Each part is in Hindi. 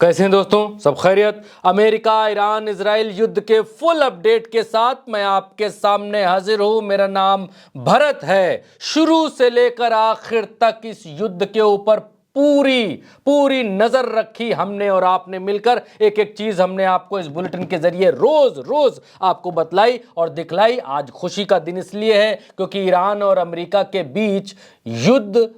कैसे हैं दोस्तों, सब खैरियत। अमेरिका ईरान इजराइल युद्ध के फुल अपडेट के साथ मैं आपके सामने हाजिर हूं। मेरा नाम भरत है। शुरू से लेकर आखिर तक इस युद्ध के ऊपर पूरी नजर रखी हमने और आपने मिलकर। एक एक चीज हमने आपको इस बुलेटिन के जरिए रोज रोज आपको बतलाई और दिखलाई। आज खुशी का दिन इसलिए है क्योंकि ईरान और अमेरिका के बीच युद्ध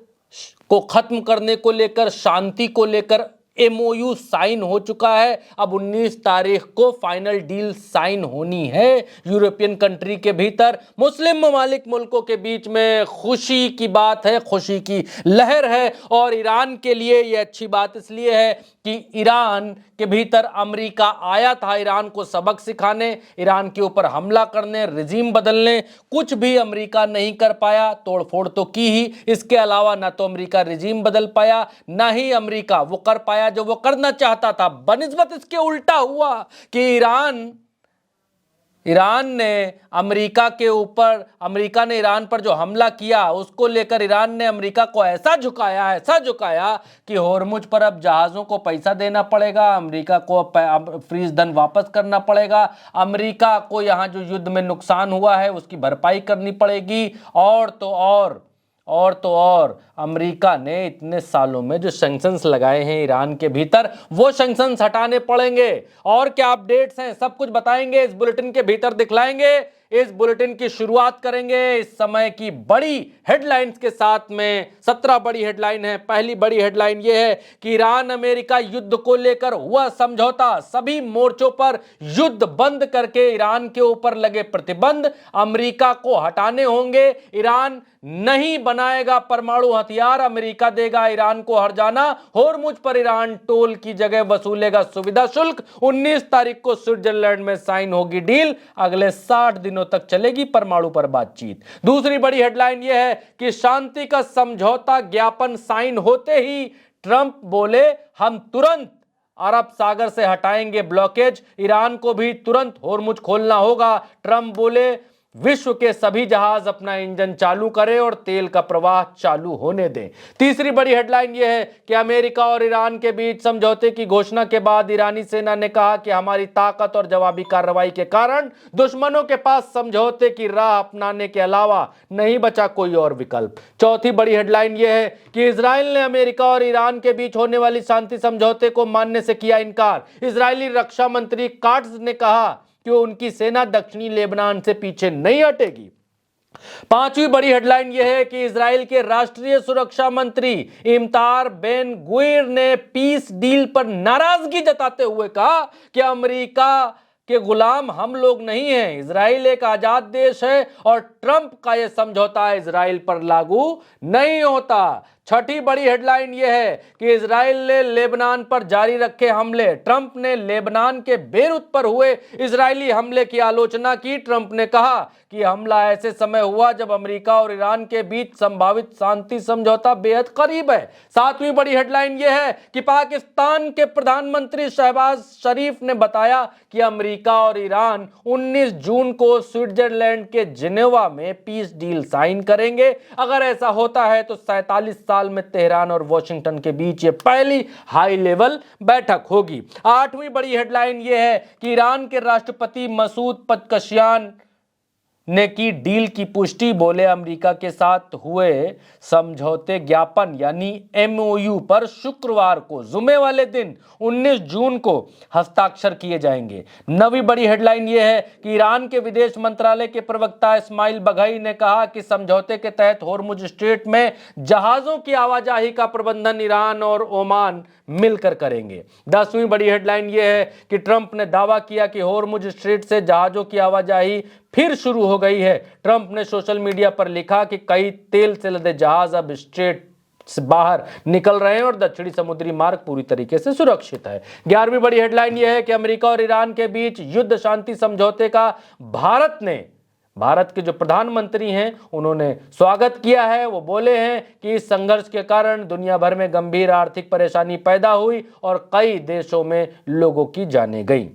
को खत्म करने को लेकर, शांति को लेकर एमओयू साइन हो चुका है। अब 19 तारीख को फाइनल डील साइन होनी है यूरोपियन कंट्री के भीतर। मुस्लिम ममालिक मुल्कों के बीच में खुशी की बात है, खुशी की लहर है। और ईरान के लिए यह अच्छी बात इसलिए है कि ईरान के भीतर अमेरिका आया था ईरान को सबक सिखाने, ईरान के ऊपर हमला करने, रिजीम बदलने। कुछ भी अमेरिका नहीं कर पाया, तोड़फोड़ तो की ही। इसके अलावा ना तो अमेरिका रिजीम बदल पाया, ना ही अमेरिका वो कर पाया जो वो करना चाहता था। बनिस्बत इसके उल्टा हुआ कि ईरान ने अमेरिका ने ईरान पर जो हमला किया उसको लेकर ईरान ने अमेरिका को ऐसा झुकाया कि होर्मुज पर अब जहाजों को पैसा देना पड़ेगा, अमेरिका को फ्रीज धन वापस करना पड़ेगा, अमेरिका को यहां जो युद्ध में नुकसान हुआ है उसकी भरपाई करनी पड़ेगी। और तो और अमेरिका ने इतने सालों में जो सैंक्शंस लगाए हैं ईरान के भीतर, वो सैंक्शंस हटाने पड़ेंगे। और क्या अपडेट्स हैं सब कुछ बताएंगे, इस बुलेटिन के भीतर दिखलाएंगे। इस बुलेटिन की शुरुआत करेंगे इस समय की बड़ी हेडलाइंस के साथ में। 17 बड़ी हेडलाइन है। पहली बड़ी हेडलाइन यह है कि ईरान अमेरिका युद्ध को लेकर हुआ समझौता। सभी मोर्चों पर युद्ध बंद करके ईरान के ऊपर लगे प्रतिबंध अमेरिका को हटाने होंगे। ईरान नहीं बनाएगा परमाणु हथियार, अमेरिका देगा ईरान को हर्जाना। होर्मुज पर ईरान टोल की जगह वसूलेगा सुविधा शुल्क। 19 तारीख को स्विट्जरलैंड में साइन होगी डील। अगले 60 दिनों तक चलेगी परमाणु पर बातचीत। दूसरी बड़ी हेडलाइन यह है कि शांति का समझौता ज्ञापन साइन होते ही ट्रंप बोले हम तुरंत अरब सागर से हटाएंगे ब्लॉकेज, ईरान को भी तुरंत होर्मुज खोलना होगा। ट्रंप बोले विश्व के सभी जहाज अपना इंजन चालू करें और तेल का प्रवाह चालू होने दें। तीसरी बड़ी हेडलाइन यह है कि अमेरिका और ईरान के बीच समझौते की घोषणा के बाद ईरानी सेना ने कहा कि हमारी ताकत और जवाबी कार्रवाई के कारण दुश्मनों के पास समझौते की राह अपनाने के अलावा नहीं बचा कोई और विकल्प। चौथी बड़ी हेडलाइन यह है कि इजराइल ने अमेरिका और ईरान के बीच होने वाली शांति समझौते को मानने से किया इनकार। इजरायली रक्षा मंत्री काट्ज ने कहा कि उनकी सेना दक्षिणी लेबनान से पीछे नहीं हटेगी। पांचवी बड़ी हेडलाइन यह है कि इजराइल के राष्ट्रीय सुरक्षा मंत्री इमतार बेन गुइर ने पीस डील पर नाराजगी जताते हुए कहा कि अमेरिका के गुलाम हम लोग नहीं हैं, इजराइल एक आजाद देश है और ट्रंप का यह समझौता इजराइल पर लागू नहीं होता। छठी बड़ी हेडलाइन यह है कि इजराइल ने लेबनान पर जारी रखे हमले। ट्रंप ने लेबनान के बेरूत पर हुए इजरायली हमले की आलोचना की। ट्रंप ने कहा कि हमला ऐसे समय हुआ जब अमेरिका और ईरान के बीच संभावित शांति समझौता बेहद करीब है। सातवीं बड़ी हेडलाइन यह है कि पाकिस्तान के प्रधानमंत्री शहबाज शरीफ ने बताया कि अमेरिका और ईरान 19 जून को स्विट्जरलैंड के जिनेवा में पीस डील साइन करेंगे। अगर ऐसा होता है तो 47 साल में तेहरान और वॉशिंगटन के बीच यह पहली हाई लेवल बैठक होगी। आठवीं बड़ी हेडलाइन यह है कि ईरान के राष्ट्रपति मसूद पज़ेश्कियान ने की डील की पुष्टि। बोले अमेरिका के साथ हुए समझौते ज्ञापन यानी एमओयू पर शुक्रवार को जुमे वाले दिन 19 जून को हस्ताक्षर किए जाएंगे। नवी बड़ी हेडलाइन यह है कि ईरान के विदेश मंत्रालय के प्रवक्ता इस्माइल बघई ने कहा कि समझौते के तहत होर्मुज स्ट्रेट में जहाजों की आवाजाही का प्रबंधन ईरान और ओमान मिलकर करेंगे। 10वीं बड़ी हेडलाइन यह है कि ट्रंप ने दावा किया कि होर्मुज स्ट्रेट से जहाजों की आवाजाही फिर शुरू हो गई है। ट्रंप ने सोशल मीडिया पर लिखा कि कई तेल से लदे जहाज अब स्ट्रेट से बाहर निकल रहे हैं और दक्षिणी समुद्री मार्ग पूरी तरीके से सुरक्षित है। 11वीं बड़ी हेडलाइन यह है कि अमेरिका और ईरान के बीच युद्ध शांति समझौते का भारत के जो प्रधानमंत्री हैं उन्होंने स्वागत किया है। वो बोले हैं कि इस संघर्ष के कारण दुनिया भर में गंभीर आर्थिक परेशानी पैदा हुई और कई देशों में लोगों की जानें गई।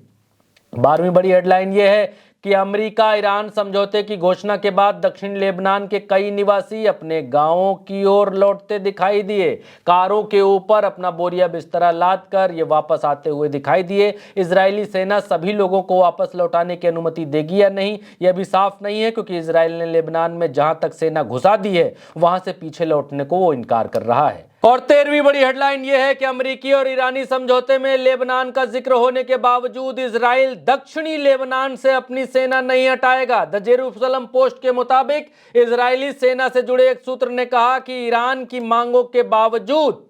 12वीं बड़ी हेडलाइन यह है कि अमेरिका ईरान समझौते की घोषणा के बाद दक्षिण लेबनान के कई निवासी अपने गांवों की ओर लौटते दिखाई दिए। कारों के ऊपर अपना बोरिया बिस्तरा लादकर ये वापस आते हुए दिखाई दिए। इजरायली सेना सभी लोगों को वापस लौटाने की अनुमति देगी या नहीं, यह भी साफ नहीं है, क्योंकि इजरायल ने लेबनान में जहां तक सेना घुसा दी है वहां से पीछे लौटने को वो इनकार कर रहा है। और 13वीं बड़ी हेडलाइन यह है कि अमेरिकी और ईरानी समझौते में लेबनान का जिक्र होने के बावजूद इजराइल दक्षिणी लेबनान से अपनी सेना नहीं हटाएगा। द जेरूसलम पोस्ट के मुताबिक इजरायली सेना से जुड़े एक सूत्र ने कहा कि ईरान की मांगों के बावजूद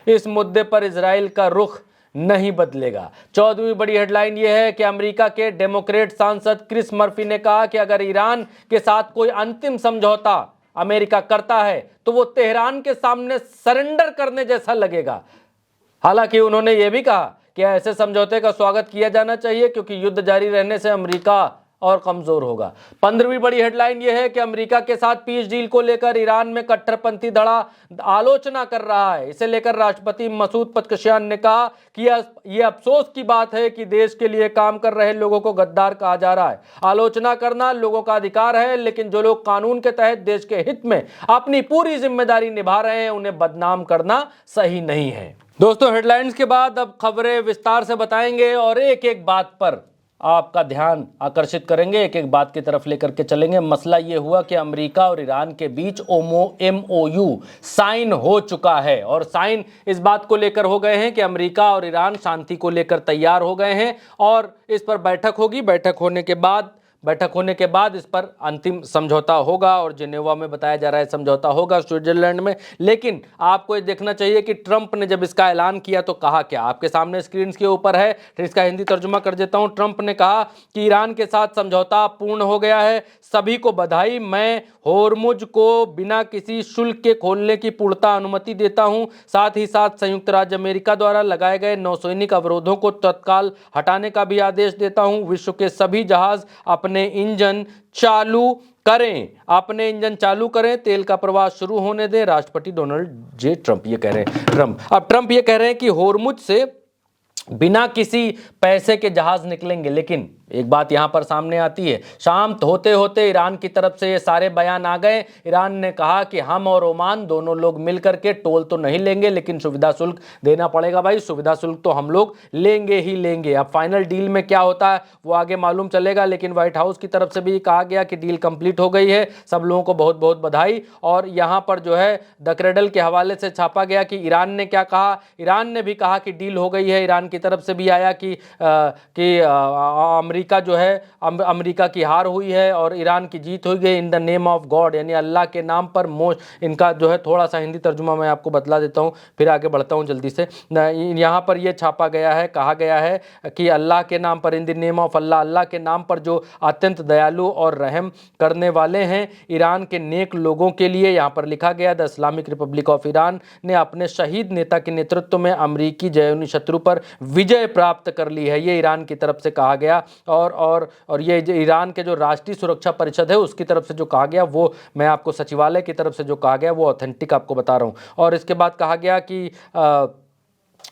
इस मुद्दे पर इजराइल का रुख नहीं बदलेगा। 14वीं बड़ी हेडलाइन यह है कि अमेरिका के डेमोक्रेट सांसद क्रिस मर्फी ने कहा कि अगर ईरान के साथ कोई अंतिम समझौता अमेरिका करता है तो वो तेहरान के सामने सरेंडर करने जैसा लगेगा। हालांकि उन्होंने ये भी कहा कि ऐसे समझौते का स्वागत किया जाना चाहिए, क्योंकि युद्ध जारी रहने से अमेरिका और कमजोर होगा। 15वीं बड़ी हेडलाइन यह है कि अमेरिका के साथ पीस डील को लेकर ईरान में कट्टरपंथी धड़ा आलोचना कर रहा है। इसे लेकर राष्ट्रपति मसूद पज़ेश्कियान ने कहा कि यह अफसोस की बात है कि देश के लिए काम कर रहे लोगों को गद्दार कहा जा रहा है। आलोचना करना लोगों का अधिकार है, लेकिन जो लोग कानून के तहत देश के हित में अपनी पूरी जिम्मेदारी निभा रहे हैं उन्हें बदनाम करना सही नहीं है। दोस्तों, हेडलाइंस के बाद अब खबरें विस्तार से बताएंगे और एक एक बात पर आपका ध्यान आकर्षित करेंगे, एक एक बात की तरफ लेकर के चलेंगे। मसला यह हुआ कि अमेरिका और ईरान के बीच MOU साइन हो चुका है और साइन इस बात को लेकर हो गए हैं कि अमेरिका और ईरान शांति को लेकर तैयार हो गए हैं और इस पर बैठक होगी। बैठक होने के बाद इस पर अंतिम समझौता होगा और जिनेवा में बताया जा रहा है समझौता होगा स्विट्जरलैंड में। लेकिन आपको ये देखना चाहिए कि ट्रंप ने जब इसका ऐलान किया तो कहा क्या, आपके सामने स्क्रीन के ऊपर है, फिर इसका हिंदी तर्जुमा कर देता हूं। ट्रंप ने कहा कि ईरान के साथ समझौता पूर्ण हो गया है, सभी को बधाई, मैं होर्मुज को बिना किसी शुल्क के खोलने की पूर्णतः अनुमति देता हूं। साथ ही साथ संयुक्त राज्य अमेरिका द्वारा लगाए गए नौसैनिक अवरोधों को तत्काल हटाने का भी आदेश देता हूं। विश्व के सभी जहाज अपने इंजन चालू करें, तेल का प्रवाह शुरू होने दें। राष्ट्रपति डोनाल्ड जे ट्रंप ये कह रहे हैं। ट्रंप ये कह रहे हैं कि होर्मुज से बिना किसी पैसे के जहाज निकलेंगे। लेकिन एक बात यहां पर सामने आती है, शाम होते होते ईरान की तरफ से ये सारे बयान आ गए। ईरान ने कहा कि हम और ओमान दोनों लोग मिलकर के टोल तो नहीं लेंगे, लेकिन सुविधा शुल्क देना पड़ेगा। भाई, सुविधा शुल्क तो हम लोग लेंगे ही लेंगे। अब फाइनल डील में क्या होता है वो आगे मालूम चलेगा, लेकिन व्हाइट हाउस की तरफ से भी कहा गया कि डील कंप्लीट हो गई है, सब लोगों को बहुत बहुत बधाई। और यहाँ पर जो है द क्रेडल के हवाले से छापा गया कि ईरान ने क्या कहा। ईरान ने भी कहा कि डील हो गई है। ईरान की तरफ से भी आया कि अमेरिका जो है, अमेरिका की हार हुई है और ईरान की जीत हुई गई in the name of God, यानी अल्लाह के नाम पर। इनका जो है थोड़ा सा हिंदी तर्जुमा मैं आपको बतला देता हूँ, फिर आगे बढ़ता हूँ जल्दी से। यहाँ पर यह छापा गया है, कहा गया है कि अल्लाह के नाम पर, इन द नेम ऑफ अल्लाह, अल्लाह के नाम पर जो अत्यंत दयालु और रहम करने वाले हैं, ईरान के नेक लोगों के लिए। यहाँ पर लिखा गया the Islamic Republic of Iran ने अपने शहीद नेता के नेतृत्व में अमेरिकी जयनी शत्रु पर विजय प्राप्त कर ली है, ये ईरान की तरफ से कहा गया। और ये ईरान के जो राष्ट्रीय सुरक्षा परिषद है उसकी तरफ से जो कहा गया वो मैं आपको सचिवालय की तरफ से जो कहा गया वो ऑथेंटिक आपको बता रहा हूँ। और इसके बाद कहा गया कि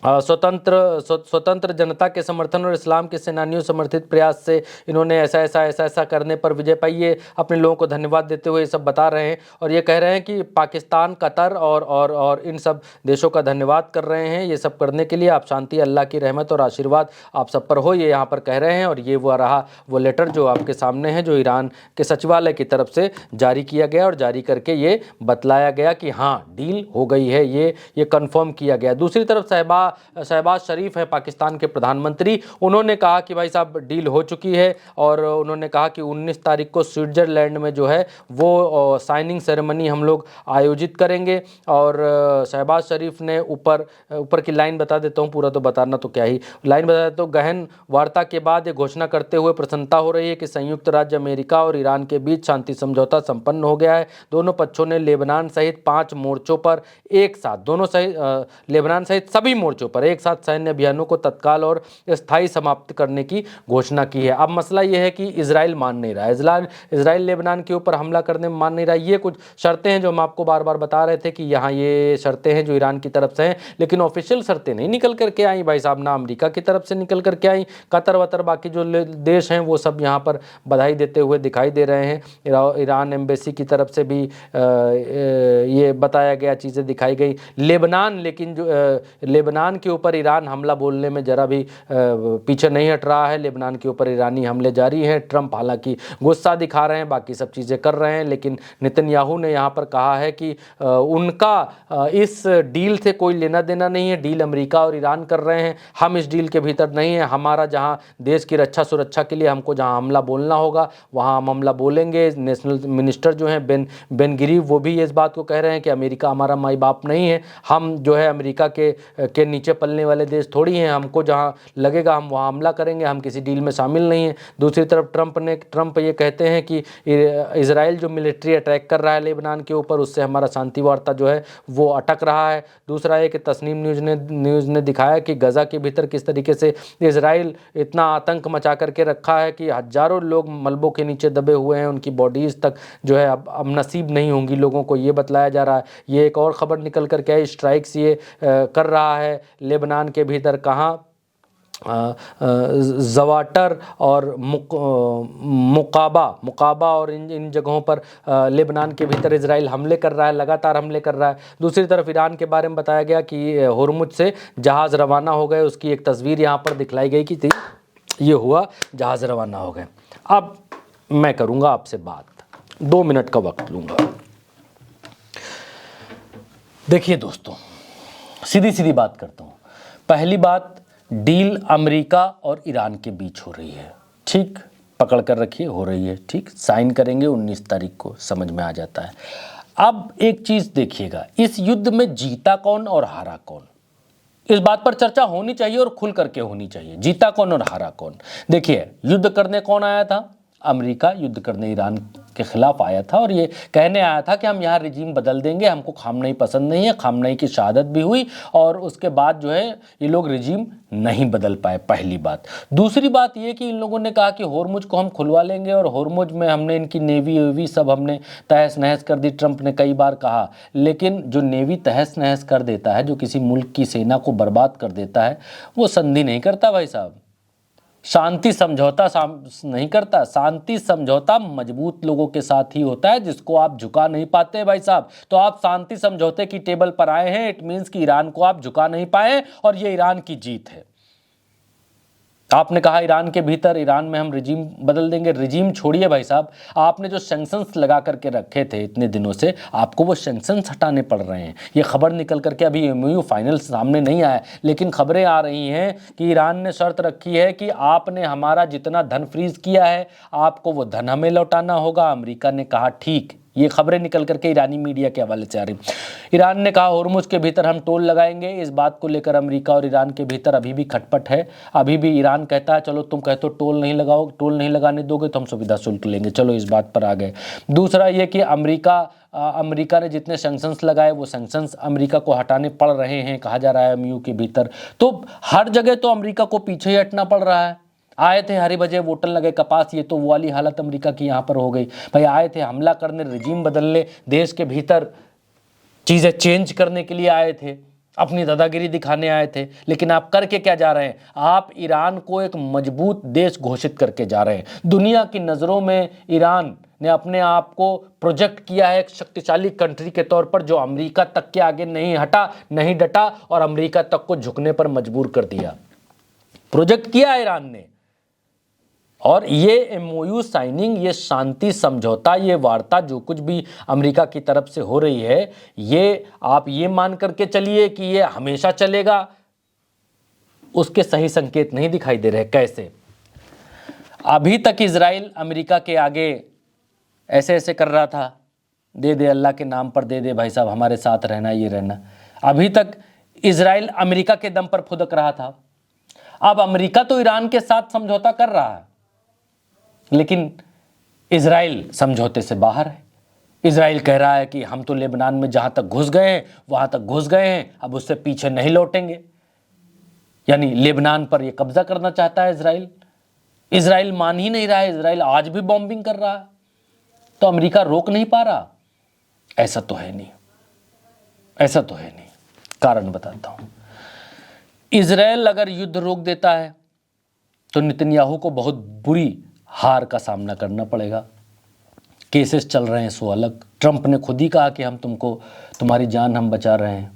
स्वतंत्र जनता के समर्थन और इस्लाम के सेनानियों समर्थित प्रयास से इन्होंने ऐसा करने पर विजय पाई। ये अपने लोगों को धन्यवाद देते हुए ये सब बता रहे हैं और ये कह रहे हैं कि पाकिस्तान, कतर और इन सब देशों का धन्यवाद कर रहे हैं ये सब करने के लिए। आप शांति, अल्लाह की रहमत और आशीर्वाद आप सब पर हो, ये यहाँ पर कह रहे हैं। और ये वो रहा वो लेटर जो आपके सामने है, जो ईरान के सचिवालय की तरफ से जारी किया गया और जारी करके ये बतलाया गया कि हाँ डील हो गई है, ये कन्फर्म किया गया। दूसरी तरफ शहबाज शरीफ है पाकिस्तान के प्रधानमंत्री, उन्होंने कहा कि भाई साहब डील हो चुकी है और उन्होंने कहा कि 19 तारीख को स्विट्जरलैंड में जो है वो साइनिंग सेरेमनी हम लोग आयोजित करेंगे। और शहबाज शरीफ ने ऊपर की लाइन बता देता हूँ, पूरा तो बताना तो क्या ही, लाइन बता देता हूँ। गहन वार्ता के बाद ये घोषणा करते हुए प्रसन्नता हो रही है कि संयुक्त राज्य अमेरिका और ईरान के बीच शांति समझौता संपन्न हो गया है। दोनों पक्षों ने लेबनान सहित 5 मोर्चों पर एक साथ, लेबनान सहित सभी मोर्चों मोर्चों पर एक साथ सैन्य अभियानों को तत्काल और स्थायी समाप्त करने की घोषणा की है। अब मसला यह है कि इजराइल मान नहीं रहा, इजराइल लेबनान के ऊपर हमला करने में मान नहीं रहा। ये कुछ शर्तें हैं जो हम आपको बार बार बता रहे थे कि यहाँ ये शर्तें हैं जो ईरान की तरफ से हैं, लेकिन ऑफिशियल शर्तें नहीं निकल करके आई भाई साहब, ना अमेरिका की तरफ से निकल करके आई। कतर वतर बाकी जो देश हैं वो सब यहाँ पर बधाई देते हुए दिखाई दे रहे हैं। ईरान एम्बेसी की तरफ से भी ये बताया गया, चीज़ें दिखाई गई। लेबनान, लेकिन जो लेबनान के ऊपर ईरान हमला बोलने में ज़रा भी पीछे नहीं हट रहा है। लेबनान के ऊपर ईरानी हमले जारी हैं। ट्रंप हालांकि गुस्सा दिखा रहे हैं, बाकी सब चीज़ें कर रहे हैं, लेकिन नेतन्याहू ने यहाँ पर कहा है कि उनका इस डील से कोई लेना देना नहीं है। डील अमेरिका और ईरान कर रहे हैं, हम इस डील के भीतर नहीं है। हमारा जहाँ देश की रक्षा सुरक्षा के लिए हमको जहाँ हमला बोलना होगा वहाँ हम हमला बोलेंगे। नेशनल मिनिस्टर जो हैं बेन गिरी, वो भी इस बात को कह रहे हैं कि अमेरिका हमारा माई बाप नहीं है, हम जो है अमेरिका के नीचे पलने वाले देश थोड़ी हैं, हमको जहाँ लगेगा हम वहाँ हमला करेंगे, हम किसी डील में शामिल नहीं हैं। दूसरी तरफ ट्रंप ये कहते हैं कि इजराइल जो मिलिट्री अटैक कर रहा है लेबनान के ऊपर, उससे हमारा शांति वार्ता जो है वो अटक रहा है। दूसरा है कि तस्नीम न्यूज़ ने दिखाया कि गजा के भीतर किस तरीके से इजराइल इतना आतंक मचा करके रखा है कि हजारों लोग मलबों के नीचे दबे हुए हैं, उनकी बॉडीज़ तक जो है अब नसीब नहीं होंगी लोगों को, ये बतलाया जा रहा है। ये एक और ख़बर निकल कर के आई, स्ट्राइक्स ये कर रहा है लेबनान के भीतर, कहाँ ज़वाटर और मुकाबा और इन जगहों पर लेबनान के भीतर इजराइल हमले कर रहा है, लगातार हमले कर रहा है। दूसरी तरफ ईरान के बारे में बताया गया कि हुर्मुज से जहाज़ रवाना हो गए, उसकी एक तस्वीर यहाँ पर दिखलाई गई कि ये हुआ, जहाज़ रवाना हो गए। अब मैं करूँगा आपसे बात, 2 मिनट का वक्त लूँगा। देखिए दोस्तों, सीधी सीधी बात करता हूँ। पहली बात, डील अमेरिका और ईरान के बीच हो रही है, ठीक, पकड़ कर रखिए, हो रही है, ठीक, साइन करेंगे 19 तारीख को, समझ में आ जाता है। अब एक चीज़ देखिएगा, इस युद्ध में जीता कौन और हारा कौन, इस बात पर चर्चा होनी चाहिए और खुल करके होनी चाहिए। जीता कौन और हारा कौन। देखिए, युद्ध करने कौन आया था? अमेरिका युद्ध करने ईरान के खिलाफ आया था और ये कहने आया था कि हम यहाँ रिजीम बदल देंगे, हमको खामनेई पसंद नहीं है। खामनेई की शहादत भी हुई और उसके बाद जो है ये लोग रिजीम नहीं बदल पाए, पहली बात। दूसरी बात ये कि इन लोगों ने कहा कि होर्मुज को हम खुलवा लेंगे और होर्मुज में हमने इनकी नेवी वेवी सब हमने तहस नहस कर दी। ट्रंप ने कई बार कहा, लेकिन जो नेवी तहस नहस कर देता है, जो किसी मुल्क की सेना को बर्बाद कर देता है, वो संधि नहीं करता भाई साहब, शांति समझौता नहीं करता। शांति समझौता मजबूत लोगों के साथ ही होता है, जिसको आप झुका नहीं पाते भाई साहब। तो आप शांति समझौते की टेबल पर आए हैं, इट मीन्स कि ईरान को आप झुका नहीं पाए और ये ईरान की जीत है। आपने कहा ईरान के भीतर, ईरान में हम रिजीम बदल देंगे। रिजीम छोड़िए भाई साहब, आपने जो सैंक्शंस लगा करके रखे थे इतने दिनों से, आपको वो सैंक्शंस हटाने पड़ रहे हैं। ये खबर निकल करके अभी एमओयू फाइनल सामने नहीं आया, लेकिन खबरें आ रही हैं कि ईरान ने शर्त रखी है कि आपने हमारा जितना धन फ्रीज किया है, आपको वो धन हमें लौटाना होगा। अमेरिका ने कहा ठीक। ये खबरें निकल करके ईरानी मीडिया के हवाले से आ रही। ईरान ने कहा होर्मुज के भीतर हम टोल लगाएंगे। इस बात को लेकर अमेरिका और ईरान के भीतर अभी भी खटपट है। अभी भी ईरान कहता है चलो तुम कहते हो टोल नहीं लगाओ, टोल नहीं लगाने दोगे तो हम सुविधा शुल्क लेंगे, चलो इस बात पर आ गए। दूसरा ये कि अमेरिका ने जितने सैंक्शंस लगाए वो सैंक्शंस अमेरिका को हटाने पड़ रहे हैं, कहा जा रहा है एमयू के भीतर। तो हर जगह तो अमेरिका को पीछे ही हटना पड़ रहा है। आए थे हरी भजे वोटन लगे कपास, ये तो वो वाली हालत अमेरिका की यहाँ पर हो गई। भाई आए थे हमला करने, रिजीम बदलने, देश के भीतर चीज़ें चेंज करने के लिए आए थे, अपनी दादागिरी दिखाने आए थे, लेकिन आप करके क्या जा रहे हैं? आप ईरान को एक मजबूत देश घोषित करके जा रहे हैं। दुनिया की नज़रों में ईरान ने अपने आप को प्रोजेक्ट किया है एक शक्तिशाली कंट्री के तौर पर, जो अमेरिका तक के आगे नहीं हटा, नहीं डटा और अमेरिका तक को झुकने पर मजबूर कर दिया। प्रोजेक्ट किया ईरान ने। और ये एमओयू साइनिंग, ये शांति समझौता, ये वार्ता जो कुछ भी अमेरिका की तरफ से हो रही है, ये आप ये मान करके चलिए कि ये हमेशा चलेगा, उसके सही संकेत नहीं दिखाई दे रहे। कैसे? अभी तक इजराइल अमेरिका के आगे ऐसे ऐसे कर रहा था, दे दे अल्लाह के नाम पर, दे दे भाई साहब हमारे साथ रहना, ये रहना। अभी तक इजराइल अमेरिका के दम पर फुदक रहा था। अब अमेरिका तो ईरान के साथ समझौता कर रहा है, लेकिन इजराइल समझौते से बाहर है। इजराइल कह रहा है कि हम तो लेबनान में जहां तक घुस गए हैं वहां तक घुस गए हैं, अब उससे पीछे नहीं लौटेंगे। यानी लेबनान पर यह कब्जा करना चाहता है इजराइल। इजराइल मान ही नहीं रहा है, इजराइल आज भी बॉम्बिंग कर रहा है, तो अमेरिका रोक नहीं पा रहा? ऐसा तो है नहीं, ऐसा तो है नहीं। कारण बताता हूं। इजराइल अगर युद्ध रोक देता है तो नेतन्याहू को बहुत बुरी हार का सामना करना पड़ेगा। केसेस चल रहे हैं सो अलग। ट्रंप ने खुद ही कहा कि हम तुम्हारी जान हम बचा रहे हैं।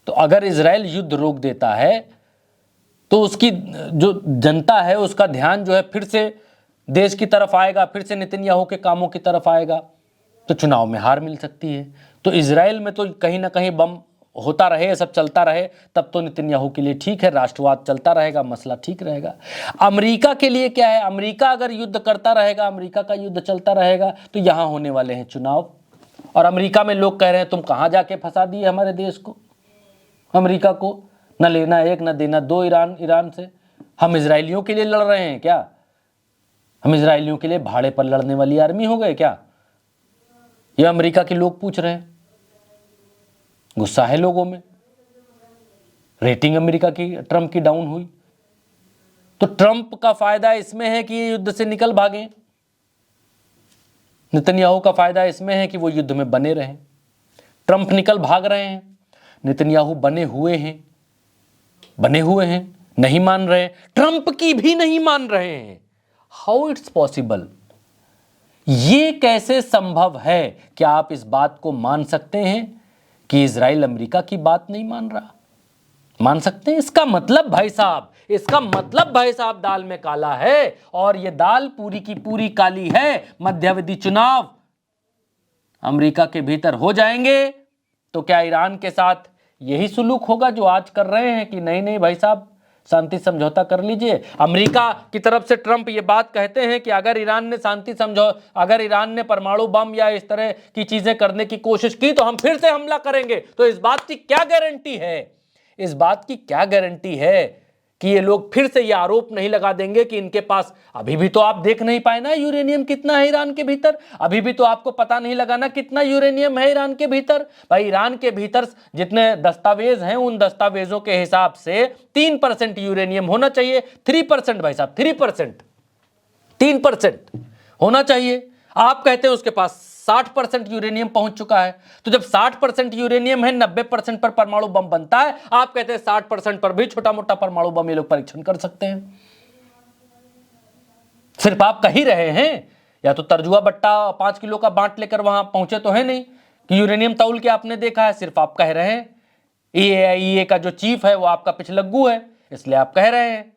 तो अगर इजराइल युद्ध रोक देता है तो उसकी जो जनता है उसका ध्यान जो है फिर से देश की तरफ आएगा, फिर से नेतन्याहू के कामों की तरफ आएगा, तो चुनाव में हार मिल सकती है। तो इजराइल में तो कहीं ना कहीं बम होता रहे, सब चलता रहे, तब तो नेतन्याहू के लिए ठीक है, राष्ट्रवाद चलता रहेगा, मसला ठीक रहेगा। अमेरिका के लिए क्या है? अमेरिका अगर युद्ध करता रहेगा, अमेरिका का युद्ध चलता रहेगा, तो यहाँ होने वाले हैं चुनाव। और अमेरिका में लोग कह रहे हैं तुम कहाँ जाके फंसा दिए हमारे देश को, अमेरिका को, न लेना एक न देना दो ईरान से। हम इजरायलियों के लिए लड़ रहे हैं क्या? हम इजरायलियों के लिए भाड़े पर लड़ने वाली आर्मी हो गए क्या? ये अमेरिका के लोग पूछ रहे हैं। गुस्सा है लोगों में। रेटिंग अमेरिका की, ट्रंप की डाउन हुई, तो ट्रंप का फायदा इसमें है कि ये युद्ध से निकल भागे। नेतन्याहू का फायदा इसमें है कि वो युद्ध में बने रहें। ट्रंप निकल भाग रहे हैं, नेतन्याहू बने हुए हैं, नहीं मान रहे, ट्रंप की भी नहीं मान रहे हैं। How it's possible? ये कैसे संभव है? क्या आप इस बात को मान सकते हैं कि इजराइल अमेरिका की बात नहीं मान रहा? मान सकते हैं? इसका मतलब भाई साहब दाल में काला है, और ये दाल पूरी की पूरी काली है। मध्यावधि चुनाव अमेरिका के भीतर हो जाएंगे तो क्या ईरान के साथ यही सुलूक होगा जो आज कर रहे हैं कि नहीं भाई साहब शांति समझौता कर लीजिए? अमेरिका की तरफ से ट्रंप ये बात कहते हैं कि अगर ईरान ने परमाणु बम या इस तरह की चीजें करने की कोशिश की तो हम फिर से हमला करेंगे। तो इस बात की क्या गारंटी है कि ये लोग फिर से ये आरोप नहीं लगा देंगे कि इनके पास, अभी भी तो आप देख नहीं पाए ना यूरेनियम कितना है ईरान के भीतर, अभी भी तो आपको पता नहीं लगा ना कितना यूरेनियम है ईरान के भीतर। भाई ईरान के भीतर जितने दस्तावेज हैं उन दस्तावेजों के हिसाब से 3% यूरेनियम होना चाहिए। 3% भाई साहब, 3% होना चाहिए। आप कहते हैं उसके पास 60% यूरेनियम पहुंच चुका है। तो जब 60% यूरेनियम है, 90% पर परमाणु बम बनता है, आप कहते हैं 60% पर भी छोटा मोटा परमाणु बम ये लोग परीक्षण कर सकते हैं। सिर्फ आप कह ही रहे हैं, या तो तरजुआ बट्टा 5 किलो का बांट लेकर वहां पहुंचे तो है नहीं कि यूरेनियम तौल के आपने देखा है, सिर्फ आप कह रहे हैं। IAEA का जो चीफ है वो आपका पिछलग्गू है, इसलिए आप कह रहे हैं।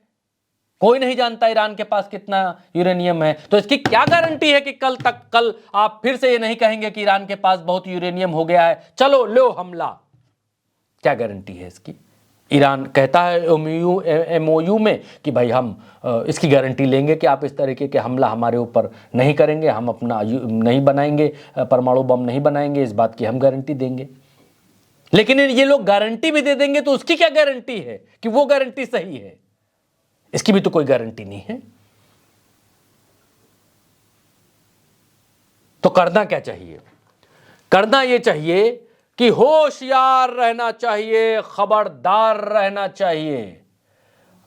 कोई नहीं जानता ईरान के पास कितना यूरेनियम है। तो इसकी क्या गारंटी है कि कल आप फिर से ये नहीं कहेंगे कि ईरान के पास बहुत यूरेनियम हो गया है, चलो लो हमला? क्या गारंटी है इसकी? ईरान कहता है MOU में कि भाई हम इसकी गारंटी लेंगे कि आप इस तरीके के हमला हमारे ऊपर नहीं करेंगे, हम अपना नहीं बनाएंगे, परमाणु बम नहीं बनाएंगे, इस बात की हम गारंटी देंगे। लेकिन ये लोग गारंटी भी दे देंगे तो उसकी क्या गारंटी है कि वो गारंटी सही है? इसकी भी तो कोई गारंटी नहीं है। तो करना क्या चाहिए? करना यह चाहिए कि होशियार रहना चाहिए, खबरदार रहना चाहिए,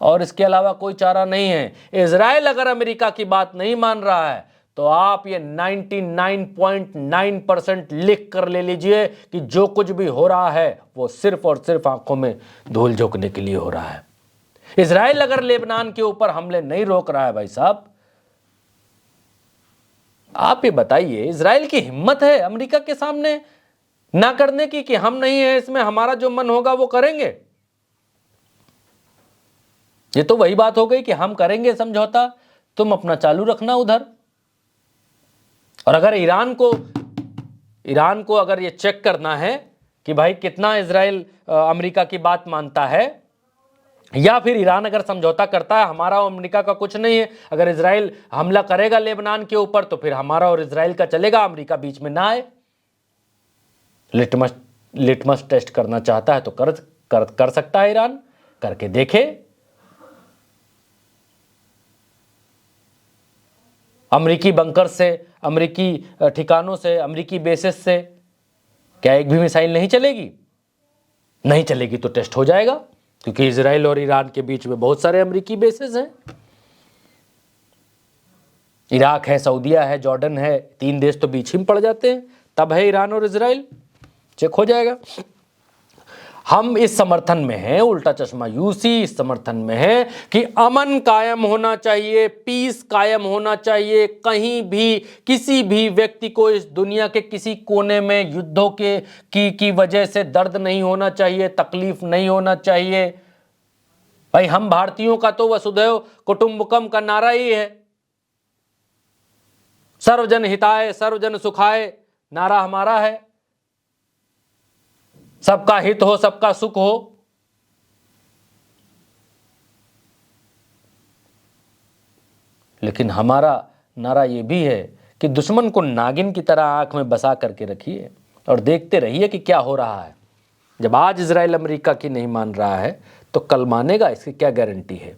और इसके अलावा कोई चारा नहीं है। इजराइल अगर अमेरिका की बात नहीं मान रहा है तो आप ये 99.9% लिख कर ले लीजिए कि जो कुछ भी हो रहा है वो सिर्फ और सिर्फ आंखों में धूल झोंकने के लिए हो रहा है। इजराइल अगर लेबनान के ऊपर हमले नहीं रोक रहा है भाई साहब, आप ये बताइए, इजराइल की हिम्मत है अमेरिका के सामने ना करने की कि हम नहीं है इसमें, हमारा जो मन होगा वो करेंगे? ये तो वही बात हो गई कि हम करेंगे समझौता, तुम अपना चालू रखना उधर। और अगर ईरान को अगर ये चेक करना है कि भाई कितना इजराइल अमेरिका की बात मानता है, या फिर ईरान अगर समझौता करता है, हमारा और अमेरिका का कुछ नहीं है, अगर इजराइल हमला करेगा लेबनान के ऊपर तो फिर हमारा और इजराइल का चलेगा, अमेरिका बीच में ना आए। लिटमस टेस्ट करना चाहता है तो कर सकता है, ईरान करके देखे। अमेरिकी बंकर से, अमेरिकी ठिकानों से, अमेरिकी बेसिस से क्या एक भी मिसाइल नहीं चलेगी? नहीं चलेगी तो टेस्ट हो जाएगा, क्योंकि इजराइल और ईरान के बीच में बहुत सारे अमेरिकी बेसेस हैं। इराक है, सऊदीया है, जॉर्डन है, 3 देश तो बीच ही में पड़ जाते हैं, तब है ईरान और इजराइल, चेक हो जाएगा। हम इस समर्थन में हैं, उल्टा चश्मा यूसी इस समर्थन में है कि अमन कायम होना चाहिए, पीस कायम होना चाहिए। कहीं भी किसी भी व्यक्ति को इस दुनिया के किसी कोने में युद्धों की वजह से दर्द नहीं होना चाहिए, तकलीफ नहीं होना चाहिए। भाई हम भारतीयों का तो वसुधैव कुटुंबकम का नारा ही है, सर्वजन हिताय सर्वजन सुखाय नारा हमारा है, सबका हित हो सबका सुख हो। लेकिन हमारा नारा यह भी है कि दुश्मन को नागिन की तरह आंख में बसा करके रखिए और देखते रहिए कि क्या हो रहा है। जब आज इजराइल अमेरिका की नहीं मान रहा है तो कल मानेगा, इसकी क्या गारंटी है।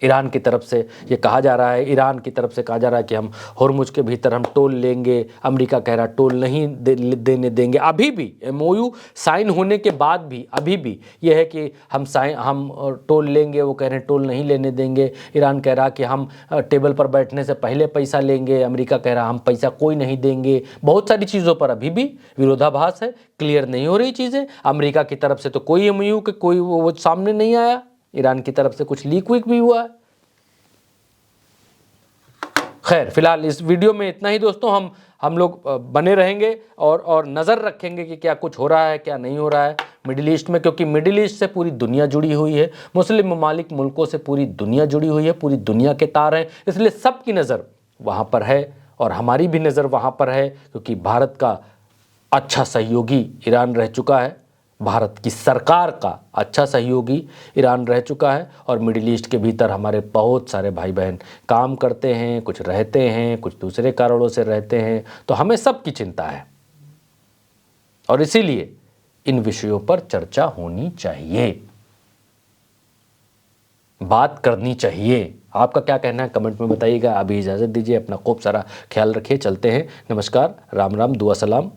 ईरान की तरफ से ये कहा जा रहा है, ईरान की तरफ से कहा जा रहा है कि हम होर्मुज के भीतर हम टोल लेंगे, अमेरिका कह रहा टोल नहीं देने देंगे। अभी भी एमओयू साइन होने के बाद भी अभी भी ये है कि हम टोल लेंगे, वो कह रहे हैं टोल नहीं लेने देंगे। ईरान कह रहा कि हम टेबल पर बैठने से पहले पैसा लेंगे, अमेरिका कह रहा हम पैसा कोई नहीं देंगे। बहुत सारी चीज़ों पर अभी भी विरोधाभास है, क्लियर नहीं हो रही चीज़ें। अमेरिका की तरफ से तो कोई एमओयू के कोई वो सामने नहीं आया, ईरान की तरफ से कुछ लीक वीक भी हुआ है। खैर फिलहाल इस वीडियो में इतना ही दोस्तों। हम लोग बने रहेंगे और नज़र रखेंगे कि क्या कुछ हो रहा है क्या नहीं हो रहा है मिडिल ईस्ट में, क्योंकि मिडिल ईस्ट से पूरी दुनिया जुड़ी हुई है, मुस्लिम ममालिक मुल्कों से पूरी दुनिया जुड़ी हुई है, पूरी दुनिया के तार हैं, इसलिए सबकी नज़र वहाँ पर है और हमारी भी नज़र वहाँ पर है, क्योंकि भारत का अच्छा सहयोगी ईरान रह चुका है, भारत की सरकार का अच्छा सहयोगी ईरान रह चुका है और मिडिल ईस्ट के भीतर हमारे बहुत सारे भाई बहन काम करते हैं, कुछ रहते हैं, कुछ दूसरे कारणों से रहते हैं। तो हमें सबकी चिंता है और इसीलिए इन विषयों पर चर्चा होनी चाहिए, बात करनी चाहिए। आपका क्या कहना है कमेंट में बताइएगा। अभी इजाज़त दीजिए, अपना खूब सारा ख्याल रखिए, चलते हैं। नमस्कार, राम राम, दुआ सलाम।